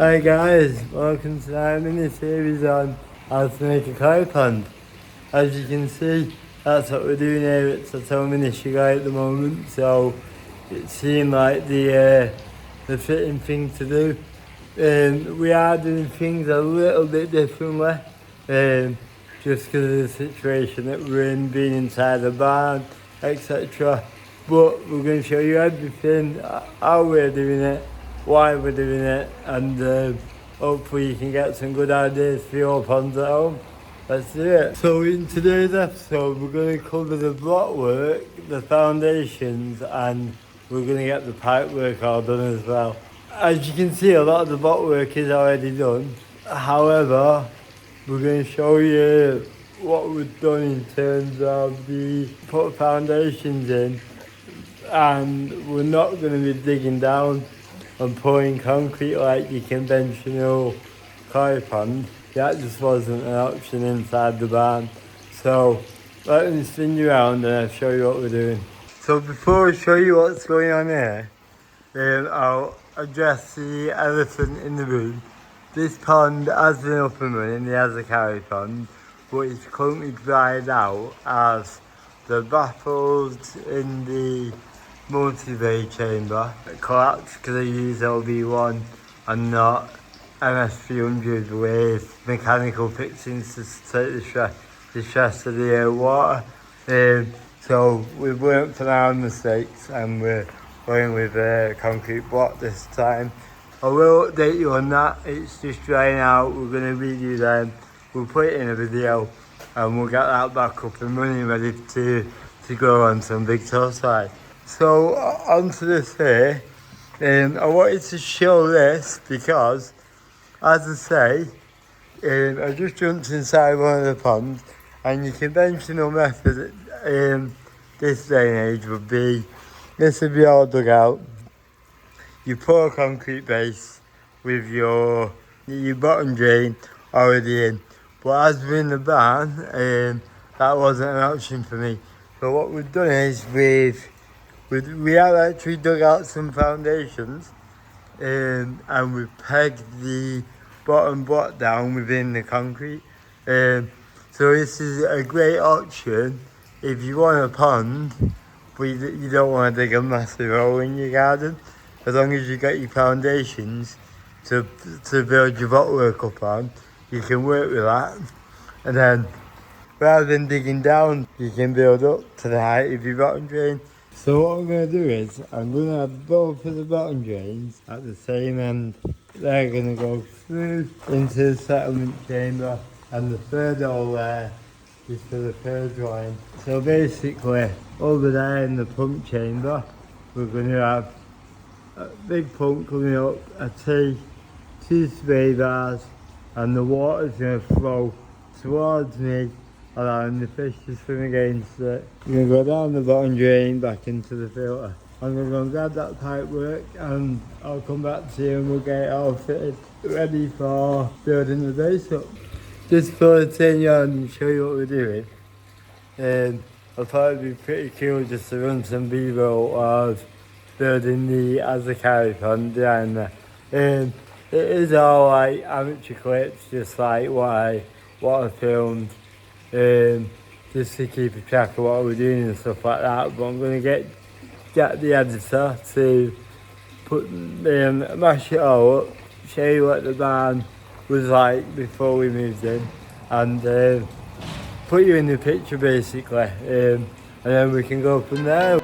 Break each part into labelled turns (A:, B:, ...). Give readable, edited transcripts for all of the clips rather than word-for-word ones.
A: Hi guys, welcome to our mini series on how to make a koi pond. As you can see, that's what we're doing here at Satomi Nishikigoi at the moment, so it seemed like the fitting thing to do. We are doing things a little bit differently, just because of the situation that we're in, being inside the barn, etc. But we're going to show you everything, how we're doing it, why we're doing it, and hopefully you can get some good ideas for your ponds at home. Let's do it. So in today's episode we're going to cover the blockwork, the foundations, and we're going to get the pipework all done as well. As you can see, a lot of the blockwork is already done. However, we're going to show you what we've done in terms of the put foundations in, and we're not going to be digging down and pouring concrete like your conventional koi pond. That just wasn't an option inside the barn. So let me spin you around and I'll show you what we're doing. So before I show you what's going on here, I'll address the elephant in the room. This pond has been up and running, the Azakari pond, but it's currently dried out as the baffles in the multi-bay chamber collapsed because I use LB1 and not MS300 with mechanical fixings to take the stress of the water. So we've learnt from our mistakes and we're going with a concrete block this time. I will update you on that. It's just drying out. We're going to redo them. We'll put it in a video and we'll get that back up and running, ready to go on some big hillside. So onto this here. I wanted to show this because, as I say, I just jumped inside one of the ponds, and your conventional method this day and age would be, this would be all dug out. You pour a concrete base with your bottom drain already in. But as we're in the barn, that wasn't an option for me. So what we've done is we have actually dug out some foundations, and we've pegged the bottom block down within the concrete. So this is a great option if you want a pond, but you don't want to dig a massive hole in your garden. As long as you get your foundations to build your blockwork up on, you can work with that. And then, rather than digging down, you can build up to the height of your bottom drain. So what I'm going to do is, I'm going to have both of the bottom drains at the same end. They're going to go through into the settlement chamber, and the third hole there is for the third line. So basically, over there in the pump chamber, we're going to have a big pump coming up, a T, 2 spray bars, and the water's going to flow towards me, allowing the fish to swim against it. I'm going to go down the bottom drain back into the filter. I'm going to go and grab that pipe work, and I'll come back to you and we'll get it all fitted, ready for building the base up. Just before I turn you on and show you what we're doing, I thought it'd be pretty cool just to run some B-roll of building the Azakari pond behind there. It is all like amateur clips, just like what I filmed. Just to keep a track of what we're doing and stuff like that. But I'm going to get the editor to mash it all up, show you what the barn was like before we moved in, and put you in the picture basically, and then we can go from there.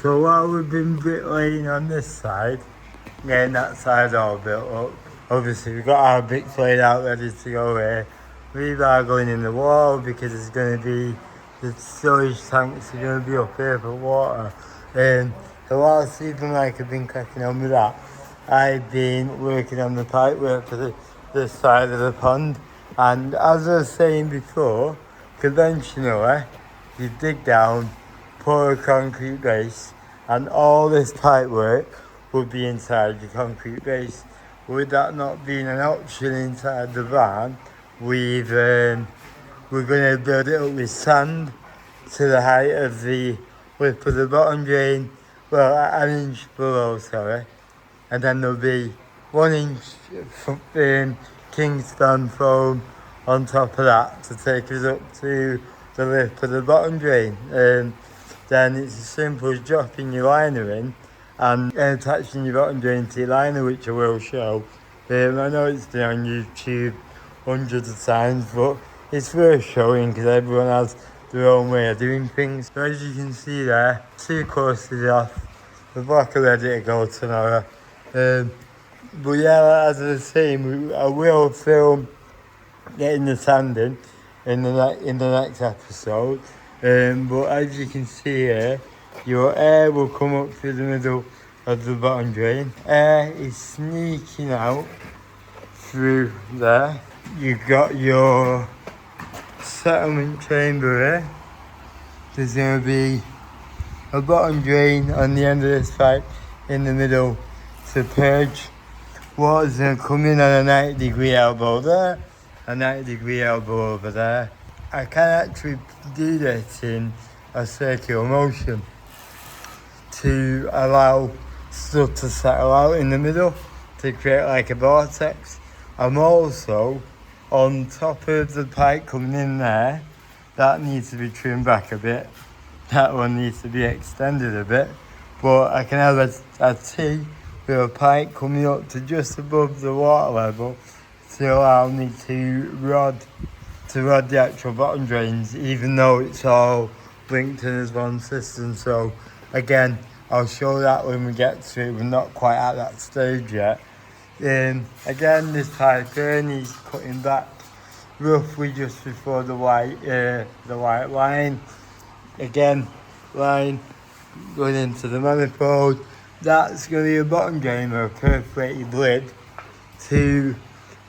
A: So while we've been bricklaying on this side, getting that side all built up, obviously we've got our bricks laid out ready to go here. Rebar going in the wall because it's going to be, the storage tanks are going to be up here for water. So whilst even like I've been cracking on with that, I've been working on the pipe work for this side of the pond. And as I was saying before, conventionally, you dig down, pour a concrete base, and all this pipe work would be inside the concrete base. With that not being an option inside the van, we're going to build it up with sand to the height of the width of the bottom drain, well, an inch below, sorry. And then there'll be 1 inch Kingston foam on top of that to take us up to the lip of the bottom drain. Then it's as simple as dropping your liner in and attaching your bottom drain to your liner, which I will show. I know it's been on YouTube hundreds of times, but it's worth showing because everyone has their own way of doing things. So as you can see there, 2 courses off, the block are ready to go tomorrow. But yeah, as I was saying, I will film getting the sand in the next episode. But as you can see here, your air will come up through the middle of the bottom drain. Air is sneaking out through there. You've got your settlement chamber here. There's going to be a bottom drain on the end of this pipe in the middle to purge. Water's going to come in on a 90-degree elbow there, a 90-degree elbow over there. I can actually do this in a circular motion to allow stuff to settle out in the middle to create like a vortex. I'm also on top of the pipe coming in there. That needs to be trimmed back a bit. That one needs to be extended a bit. But I can have a T with a pipe coming up to just above the water level to allow me to rod the actual bottom drains, even though it's all linked in as one system. So again, I'll show that when we get to it. We're not quite at that stage yet. Again, this pipe here needs cutting back roughly just before the white line. Again, line going into the manifold. That's going to be a bottom drain or a perforated lid to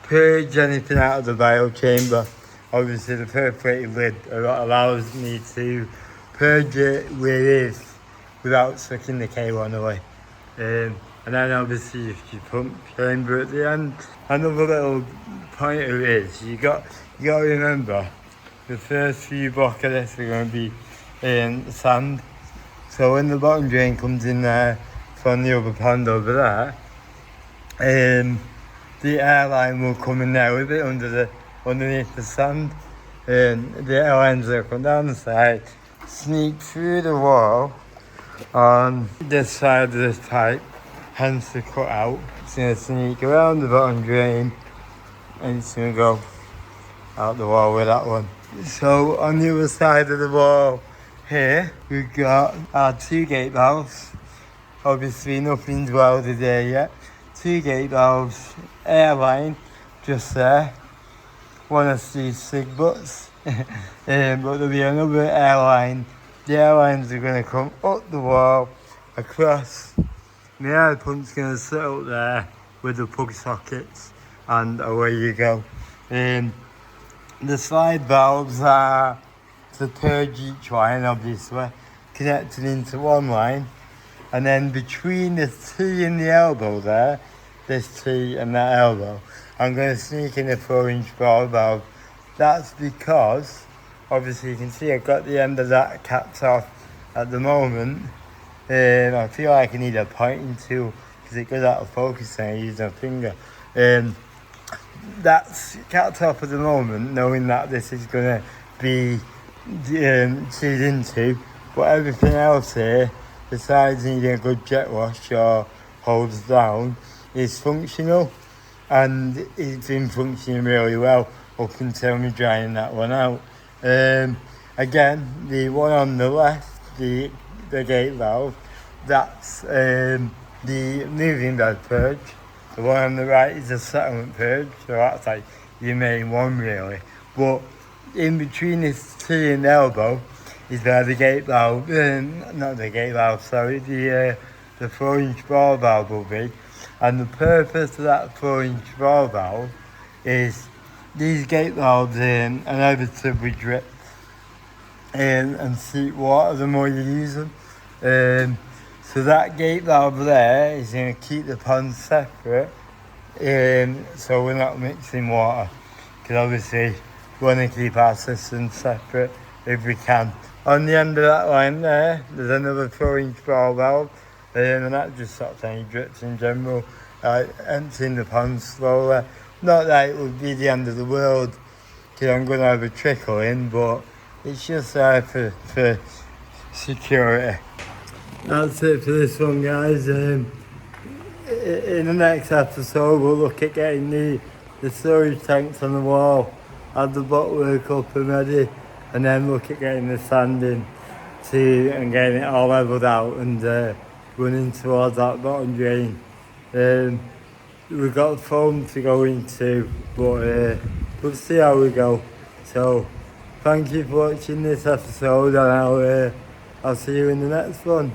A: purge anything out of the bio chamber. Obviously the perforated lid allows me to purge it without sucking the K1 away. And then obviously if you pump chamber at the end. Another little pointer is you got to remember the first few blocks of this are going to be sand. So when the bottom drain comes in there from the other pond over there, the airline will come in there with it underneath the sand. The airlines will come down the side, sneak through the wall on this side of this pipe, hence the cut out. It's going to sneak around the bottom drain and it's going to go out the wall with that one. So on the other side of the wall here, we've got our 2 gate valves. Obviously nothing's welded there yet. 2 gate valves, airline just there. One of these sig butts. But there'll be another airline. The airlines are going to come up the wall, across. The air pump's going to sit up there with the plug sockets, and away you go. The slide valves are to purge each line, obviously, connected into one line. And then between the T and the elbow there, this T and that elbow, I'm going to sneak in a 4-inch ball valve. That's because, obviously you can see I've got the end of that capped off at the moment. I feel like I need a pointing tool because it goes out of focus and I use my finger. That's capped off at the moment, knowing that this is going to be chewed into. But everything else here, besides needing a good jet wash or holds down, is functional, and it's been functioning really well up until me drying that one out. Again, the one on the left, the gate valve, that's the moving bed perch. The one on the right is the settlement perch, so that's like your main one really. But in between this T and the elbow is where the gate valve, not the gate valve, sorry, the 4-inch ball valve will be. And the purpose of that 4-inch ball valve is these gate valves inevitably drip and seep water the more you use them. So that gate valve there is going to keep the ponds separate, so we're not mixing water, because obviously we want to keep our systems separate if we can. On the end of that line there's another 4-inch ball valve, and that just stops any drips in general, emptying the pond slowly. Not that it would be the end of the world, because I'm going to have a trickle in, but it's just there for security. That's it for this one, guys. In the next episode we'll look at getting the storage tanks on the wall, have the blockwork up and ready, and then look at getting the sand in and getting it all levelled out and running towards that bottom drain. We've got foam to go into, but we'll see how we go. So thank you for watching this episode, and I'll see you in the next one.